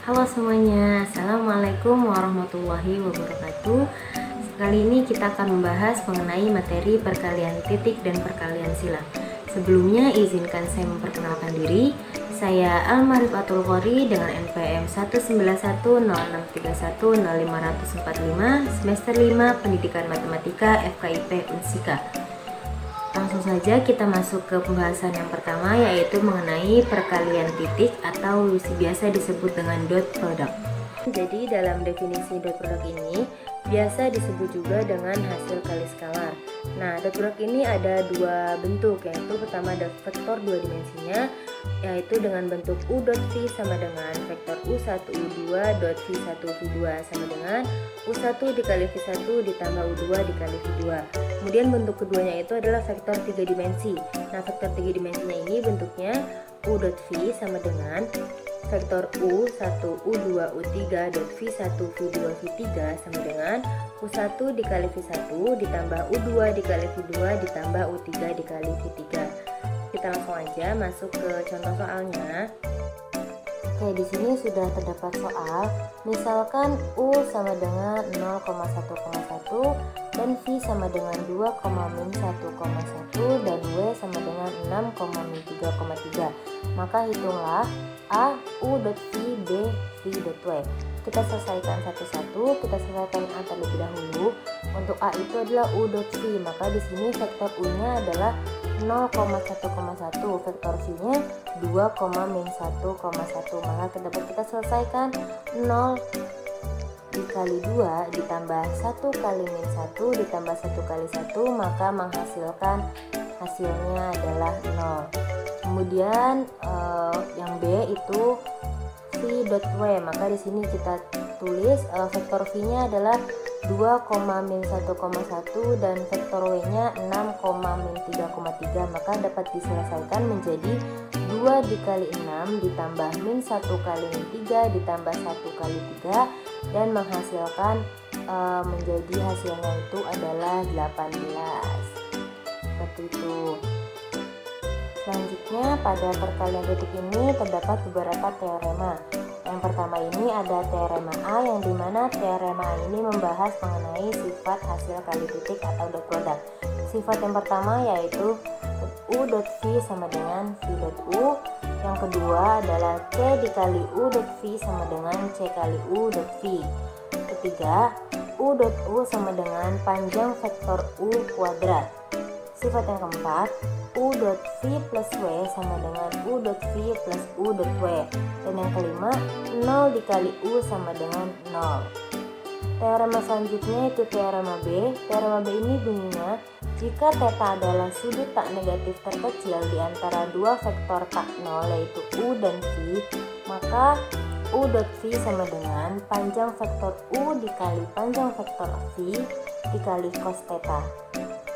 Halo semuanya, Assalamualaikum warahmatullahi wabarakatuh. Kali ini kita akan membahas mengenai materi perkalian titik dan perkalian silang. Sebelumnya izinkan saya memperkenalkan diri. Saya Almarifatul Qori dengan NPM 19106310545 semester 5 Pendidikan Matematika FKIP Unsika. Langsung saja kita masuk ke pembahasan yang pertama, yaitu mengenai perkalian titik atau biasa disebut dengan dot product. Jadi dalam definisi dot product ini biasa disebut juga dengan hasil kali skalar. Nah, dot product ini ada dua bentuk, yaitu pertama ada vektor dua dimensinya, yaitu dengan bentuk u dot v sama dengan vektor u1 u2 dot v1 v2 sama dengan u1 dikali v1 ditambah u2 dikali v2. Kemudian bentuk keduanya itu adalah vektor tiga dimensi. Nah, vektor tiga dimensinya ini bentuknya u dot v sama dengan vektor u1 u2 u3 dot v1 v2 v3 sama dengan u1 dikali v1 ditambah u2 dikali v2 ditambah u3 dikali v3. Kita langsung aja masuk ke contoh soalnya. Oke, di sini sudah terdapat soal. Misalkan U sama dengan 0,1,1 dan V sama dengan 2,-1,1 dan W sama dengan 6,-3,3. Maka hitunglah A U dot V B V dot W. Kita selesaikan satu-satu. Kita selesaikan A terlebih dahulu. Untuk A itu adalah U dot V, maka di sini vektor U-nya adalah 0,1,1, vektor V-nya 2,-1,1. Maka kita selesaikan 0 dikali 2 ditambah 1 kali -1 ditambah 1 kali 1, maka menghasilkan hasilnya adalah 0. Kemudian yang B itu V dot W, maka di sini kita tulis vektor V-nya adalah 2,-1,1 dan vektor W-nya 6,-3,3, maka dapat diselesaikan menjadi 2 dikali 6 ditambah -1 kali 3 ditambah 1 kali 3 dan menghasilkan menjadi hasilnya itu adalah 18. Seperti itu. Selanjutnya pada perkalian titik ini terdapat beberapa teorema. Yang pertama ini ada teorema A, yang dimana teorema A ini membahas mengenai sifat hasil kali titik atau dot product. Sifat yang pertama yaitu U dot V sama dengan V dot U. Yang kedua adalah C dikali U dot V sama dengan C kali U dot V. Ketiga, U dot U sama dengan panjang vektor U kuadrat. Sifat yang keempat, U dot V plus W sama dengan U dot V plus U dot W. Dan yang kelima, 0 dikali U sama dengan 0. Teorema selanjutnya itu teorema B. Teorema B ini bunyinya, jika θ adalah sudut tak negatif terkecil di antara dua vektor tak 0 yaitu U dan V, maka U dot V sama dengan panjang vektor U dikali panjang vektor V dikali cos θ.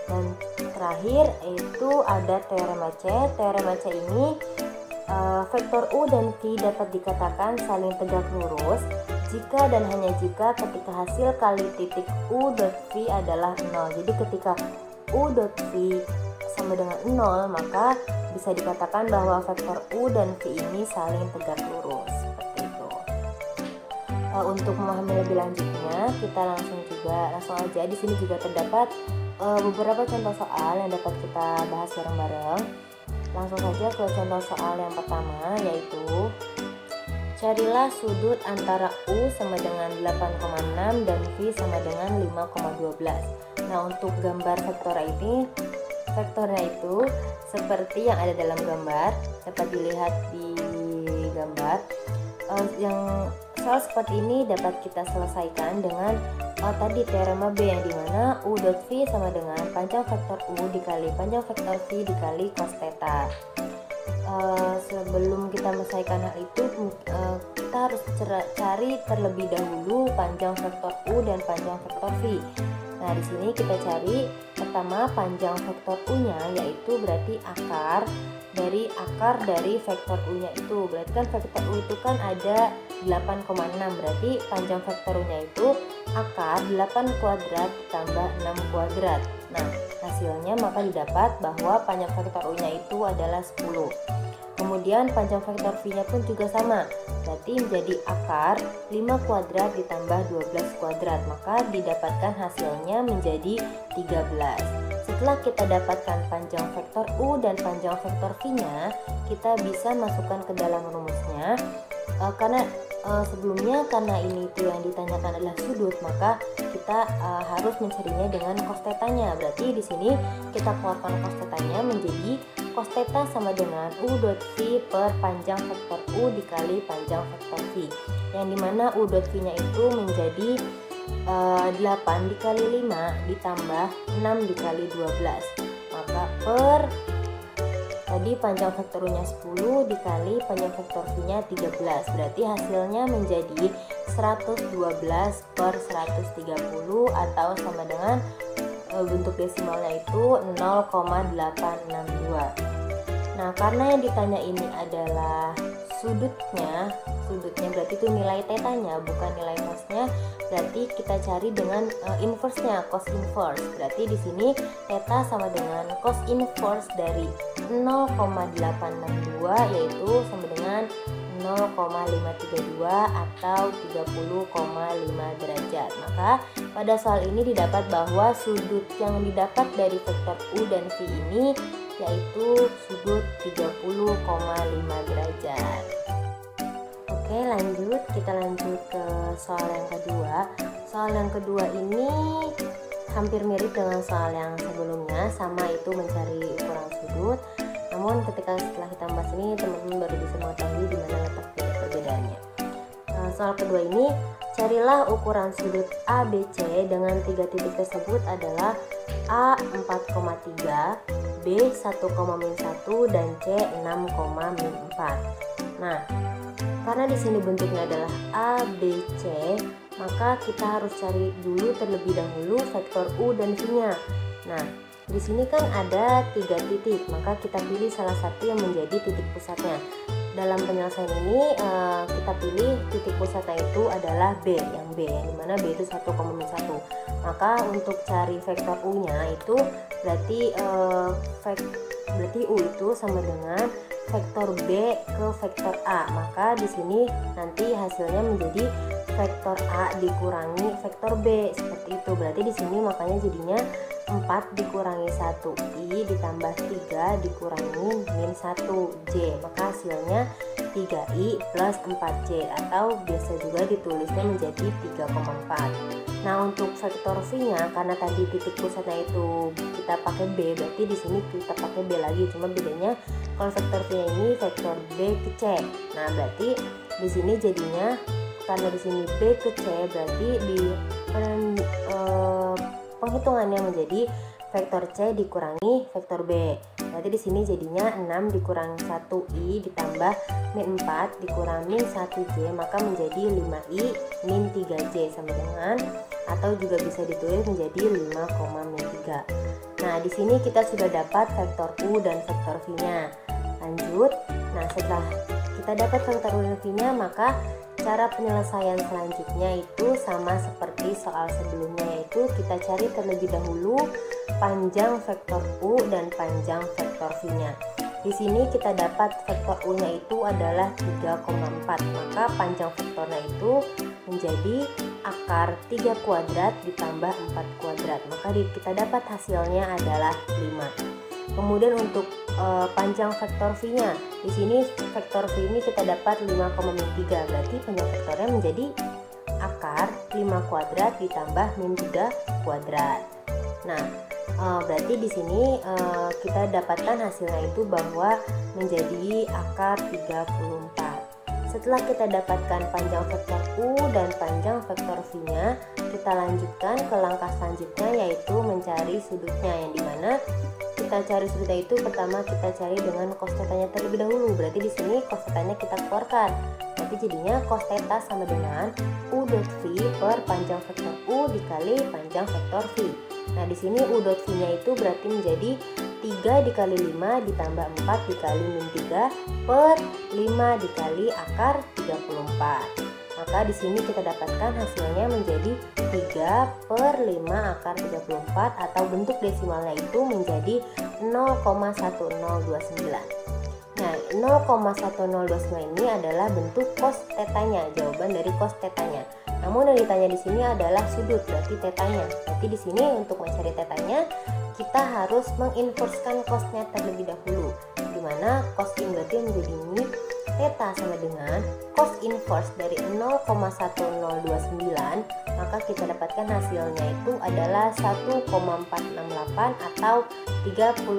Dan terakhir yaitu ada teorema C. Teorema C ini vektor U dan V dapat dikatakan saling tegak lurus jika dan hanya jika ketika hasil kali titik U dot V adalah 0. Jadi ketika U dot V sama dengan 0, maka bisa dikatakan bahwa vektor U dan V ini saling tegak lurus. Seperti itu. Untuk memahami lebih lanjutnya, kita langsung aja. Di sini juga terdapat beberapa contoh soal yang dapat kita bahas bareng-bareng. Langsung saja ke contoh soal yang pertama, yaitu carilah sudut antara U sama dengan 8,6 dan V sama dengan 5,12. Nah, untuk gambar vektornya itu seperti yang ada dalam gambar, dapat dilihat di gambar. Yang soal seperti ini dapat kita selesaikan dengan tadi teorema B, yang dimana U dot V sama dengan panjang vektor U dikali panjang vektor V dikali cos θ. Sebelum kita menyelesaikan hal itu, kita harus cari terlebih dahulu panjang vektor U dan panjang vektor V. Nah, di sini kita cari pertama panjang vektor U-nya, yaitu berarti akar dari vektor U-nya itu. Berarti kan vektor U itu kan ada 8,6, berarti panjang vektor U-nya itu akar 8 kuadrat tambah 6 kuadrat. Nah, hasilnya maka didapat bahwa panjang vektor U-nya itu adalah 10. Kemudian panjang vektor V-nya pun juga sama, berarti menjadi akar 5 kuadrat ditambah 12 kuadrat, maka didapatkan hasilnya menjadi 13. Setelah kita dapatkan panjang vektor U dan panjang vektor V-nya, kita bisa masukkan ke dalam rumusnya. Sebelumnya karena ini itu yang ditanyakan adalah sudut, maka kita harus mencarinya dengan cos tetanya. Berarti di sini kita keluarkan cos tetanya menjadi cos theta sama dengan U dot V per panjang vektor U dikali panjang vektor V, yang dimana U dot V nya itu menjadi 8 dikali 5 ditambah 6 dikali 12, maka per tadi panjang vektor U nya 10 dikali panjang vektor V nya 13, berarti hasilnya menjadi 112 per 130 atau sama dengan bentuk desimalnya itu 0,862. Nah, karena yang ditanya ini adalah sudutnya berarti itu nilai tetanya bukan nilai cosnya, berarti kita cari dengan inverse-nya, cos inverse. Berarti di sini theta sama dengan cos inverse dari 0,862 yaitu sama dengan 0,532 atau 30,5 derajat. Maka pada soal ini didapat bahwa sudut yang didapat dari vektor U dan V ini yaitu sudut 30,5 derajat. Oke, lanjut, kita lanjut ke soal yang kedua. Soal yang kedua ini hampir mirip dengan soal yang sebelumnya, sama itu mencari ukuran sudut. Namun setelah kita bahas ini, teman-teman baru bisa mengetahui di mana letak perbedaannya. Soal kedua ini, carilah ukuran sudut ABC dengan 3 titik tersebut adalah A 4,3, B 1,-1 dan C 6,-4. Nah, karena di sini bentuknya adalah ABC, maka kita harus cari dulu terlebih dahulu vektor U dan V-nya. Nah, di sini kan ada 3 titik, maka kita pilih salah satu yang menjadi titik pusatnya. Dalam penyelesaian ini kita pilih titik pusatnya itu adalah B, yang dimana B itu 1,-1. Maka untuk cari vektor U-nya itu berarti U itu sama dengan vektor B ke vektor A. Maka di sini nanti hasilnya menjadi vektor A dikurangi vektor B, seperti itu. Berarti di sini makanya jadinya 4 dikurangi 1i ditambah 3 dikurangi min 1j, maka hasilnya 3i plus 4j, atau biasa juga ditulisnya menjadi 3,4. Nah, untuk vektor V-nya karena tadi titik pusatnya itu kita pakai B, berarti di sini kita pakai B lagi, cuma bedanya kalau vektor V-nya ini vektor B ke C. Nah, berarti di sini jadinya karena di sini B ke C, berarti di penghitungannya menjadi vektor C dikurangi vektor B. Berarti di sini jadinya 6 dikurangi 1i ditambah min 4 dikurangi 1j, maka menjadi 5i min 3j sama dengan, atau juga bisa ditulis menjadi 5,-3. Nah, di sini kita sudah dapat vektor U dan vektor V-nya. Lanjut. Nah, setelah kita dapat vektor U dan V-nya, maka cara penyelesaian selanjutnya itu sama seperti soal sebelumnya, yaitu kita cari terlebih dahulu panjang vektor U dan panjang vektor V-nya. Di sini kita dapat vektor U-nya itu adalah 3,4, maka panjang vektornya itu menjadi akar 3 kuadrat ditambah 4 kuadrat, maka kita dapat hasilnya adalah 5. Kemudian untuk panjang vektor V-nya, di sini vektor V ini kita dapat 5,-3, berarti panjang vektornya menjadi akar 5 kuadrat ditambah min 3 kuadrat. Nah, berarti di sini kita dapatkan hasilnya itu bahwa menjadi akar 34. Setelah kita dapatkan panjang vektor U dan panjang vektor V-nya, kita lanjutkan ke langkah selanjutnya, yaitu mencari sudutnya, yang dimana kita cari sudutnya itu pertama kita cari dengan cos tetanya terlebih dahulu. Berarti di sini cos tetanya kita keluarkan. Berarti jadinya cos theta sama dengan U dot V per panjang vektor U dikali panjang vektor V. Nah, di sini U dot V-nya itu berarti menjadi 3 dikali 5 ditambah 4 dikali min 3 per 5 dikali akar 34. Maka di sini kita dapatkan hasilnya menjadi 3 per 5 akar 34, atau bentuk desimalnya itu menjadi 0,1029. Nah, 0,1029 ini adalah bentuk cos tetanya, jawaban dari cos tetanya. Namun yang ditanya di sini adalah sudut, berarti tetanya. Berarti di sini untuk mencari tetanya kita harus menginverskan cosnya terlebih dahulu. Di mana cos in berarti menjadi ini theta sama dengan cos inverse dari 0,1029, maka kita dapatkan hasilnya itu adalah 1,468 atau 34,09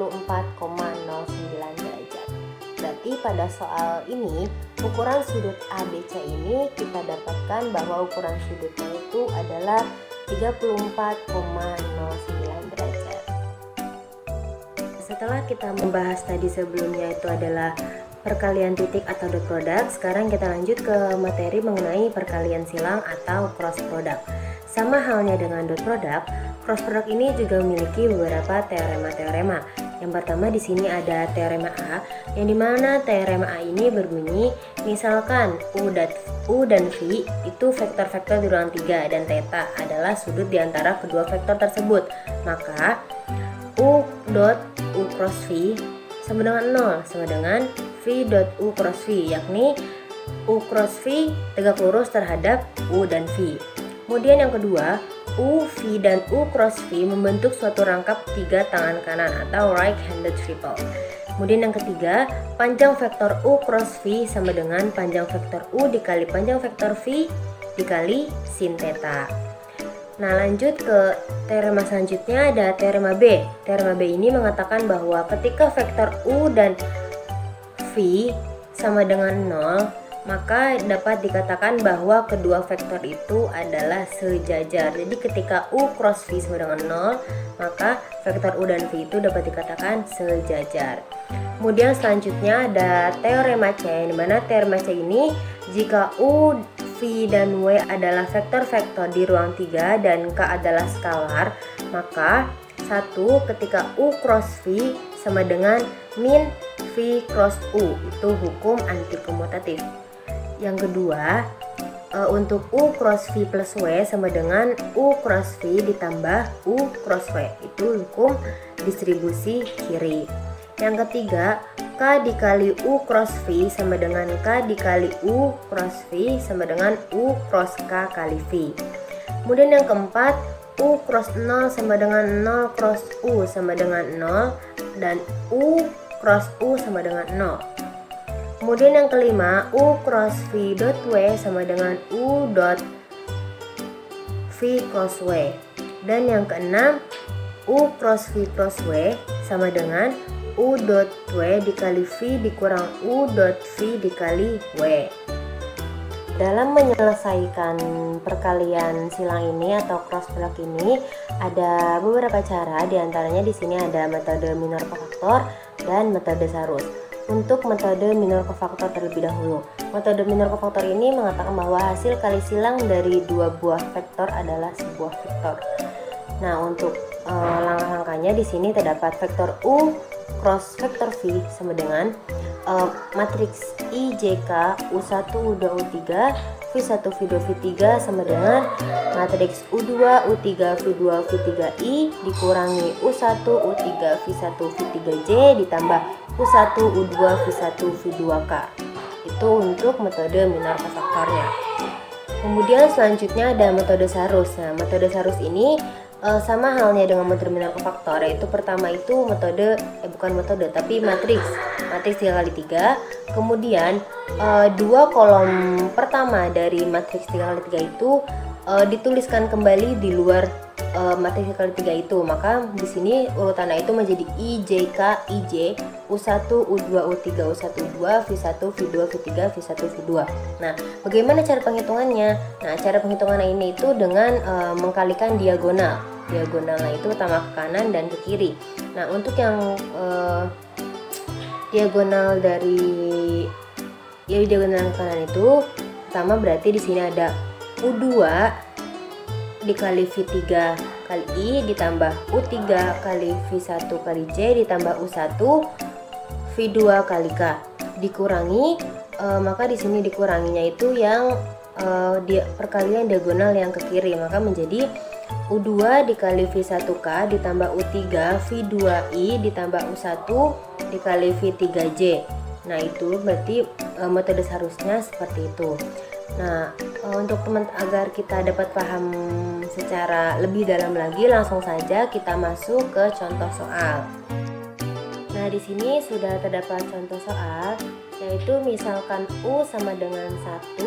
derajat. Berarti pada soal ini ukuran sudut ABC ini kita dapatkan bahwa ukuran sudutnya itu adalah 34,09 derajat. Setelah kita membahas tadi sebelumnya itu adalah perkalian titik atau dot product, sekarang kita lanjut ke materi mengenai perkalian silang atau cross product. Sama halnya dengan dot product, cross product ini juga memiliki beberapa teorema-teorema. Yang pertama di sini ada teorema A, yang dimana teorema A ini berbunyi, misalkan U dan V itu vektor-vektor di ruang 3 dan theta adalah sudut di antara kedua vektor tersebut. Maka U dot U cross V sama dengan 0, sama dengan V dot U cross V, yakni U cross V tegak lurus terhadap U dan V. Kemudian yang kedua, U, V, dan U cross V membentuk suatu rangkap tiga tangan kanan atau right-handed triple. Kemudian yang ketiga, panjang vektor U cross V sama dengan panjang vektor U dikali panjang vektor V dikali sin theta. Nah, lanjut ke teorema selanjutnya, ada teorema B. Teorema B ini mengatakan bahwa ketika vektor U dan V sama dengan 0, maka dapat dikatakan bahwa kedua vektor itu adalah sejajar. Jadi ketika U cross V sama dengan 0, maka vektor U dan V itu dapat dikatakan sejajar. Kemudian selanjutnya ada teorema C, di mana teorema C ini jika U, V, dan W adalah vektor-vektor di ruang 3 dan K adalah skalar, maka 1 ketika U cross V sama dengan min V cross U, itu hukum antikomutatif. Yang kedua, untuk U cross V plus W sama dengan U cross V ditambah U cross W, itu hukum distribusi kiri. Yang ketiga, K dikali U cross V sama dengan K dikali U cross V sama dengan U cross K kali V. Kemudian yang keempat, U cross 0 sama dengan 0 cross U sama dengan 0 dan U cross U sama dengan 0. Kemudian yang kelima, U cross V dot W sama dengan U dot V cross W. Dan yang keenam, U cross V cross W sama dengan U dot W dikali V dikurang U dot V dikali W. Dalam menyelesaikan perkalian silang ini atau cross product ini ada beberapa cara, diantaranya di sini ada metode minor cofaktor dan metode Sarus. Untuk metode minor cofaktor terlebih dahulu, metode minor cofaktor ini mengatakan bahwa hasil kali silang dari dua buah vektor adalah sebuah vektor. Nah, untuk langkah-langkahnya di sini terdapat vektor U cross vektor V sama dengan matriks IJK U1 U2 U3 V1 V2 V3 sama dengan matriks U2 U3 V2 V3I dikurangi U1 U3 V1 V3J ditambah U1 U2 V1 V2K. Itu untuk metode minor cofaktornya. Kemudian selanjutnya ada metode Sarus. Nah, metode Sarus ini sama halnya dengan metode minor cofaktor, yaitu pertama itu tapi matriks 3x3. Kemudian dua kolom pertama dari matriks 3x3 itu dituliskan kembali di luar matriks 3x3 itu. Maka di sini urutannya itu menjadi IJK IJ U1 U2 U3 U1 U2 V1 V2 V3 V1 V2. Nah, bagaimana cara penghitungannya? Nah, cara penghitungannya ini itu dengan mengkalikan diagonal. Diagonalnya itu utama ke kanan dan ke kiri. Nah, untuk yang diagonal dari diagonal ke kanan itu pertama berarti di sini ada U2 dikali V3 kali I ditambah U3 kali V1 kali J ditambah U1 V2 kali K dikurangi maka di sini dikuranginya itu yang perkalian diagonal yang ke kiri, maka menjadi U2 dikali V1K ditambah U3 V2I ditambah U1 dikali V3J. Nah, itu berarti metode seharusnya seperti itu. Nah, untuk agar kita dapat paham secara lebih dalam lagi, langsung saja kita masuk ke contoh soal. Nah, di sini sudah terdapat contoh soal, yaitu misalkan U sama dengan 1,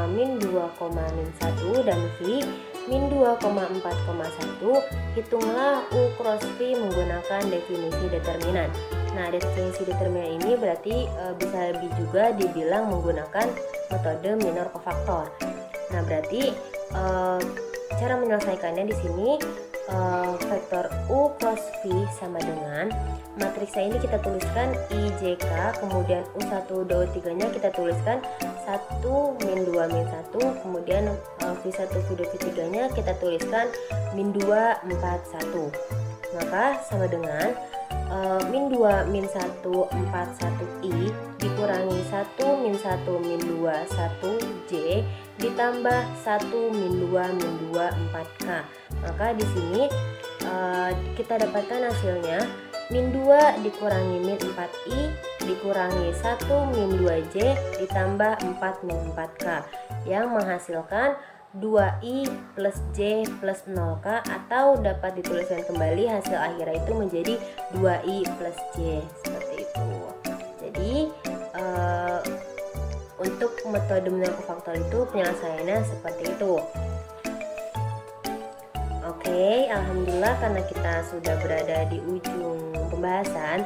min 2, min 1 dan V min 2,4,1. Hitunglah U cross V menggunakan definisi determinan. Nah, definisi determinan ini berarti bisa lebih juga dibilang menggunakan metode minor kofaktor. Nah, berarti cara menyelesaikannya di sini vektor U cross V sama dengan matriksnya ini kita tuliskan IJK, kemudian U1 2 3 nya kita tuliskan 1 min 2 min 1, kemudian V1 V2 V3 nya kita tuliskan min 2 4 1. Maka sama dengan min 2 min 1 4 1 I dikurangi 1 min 1 min 2 1 J ditambah 1 min 2 min 2 4 K. Maka di sini kita dapatkan hasilnya min 2 dikurangi min 4I dikurangi 1 min 2J ditambah 4 min 4K yang menghasilkan 2I plus J plus 0K, atau dapat dituliskan kembali hasil akhirnya itu menjadi 2I plus J, seperti itu. Jadi untuk metode minor kofaktor itu penyelesaiannya seperti itu. Oke, alhamdulillah karena kita sudah berada di ujung pembahasan.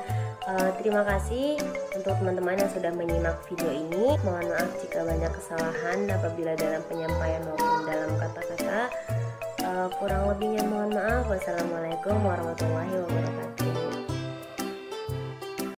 Terima kasih untuk teman-teman yang sudah menyimak video ini. Mohon maaf jika banyak kesalahan apabila dalam penyampaian maupun dalam kata-kata. Kurang lebihnya mohon maaf. Wassalamualaikum warahmatullahi wabarakatuh.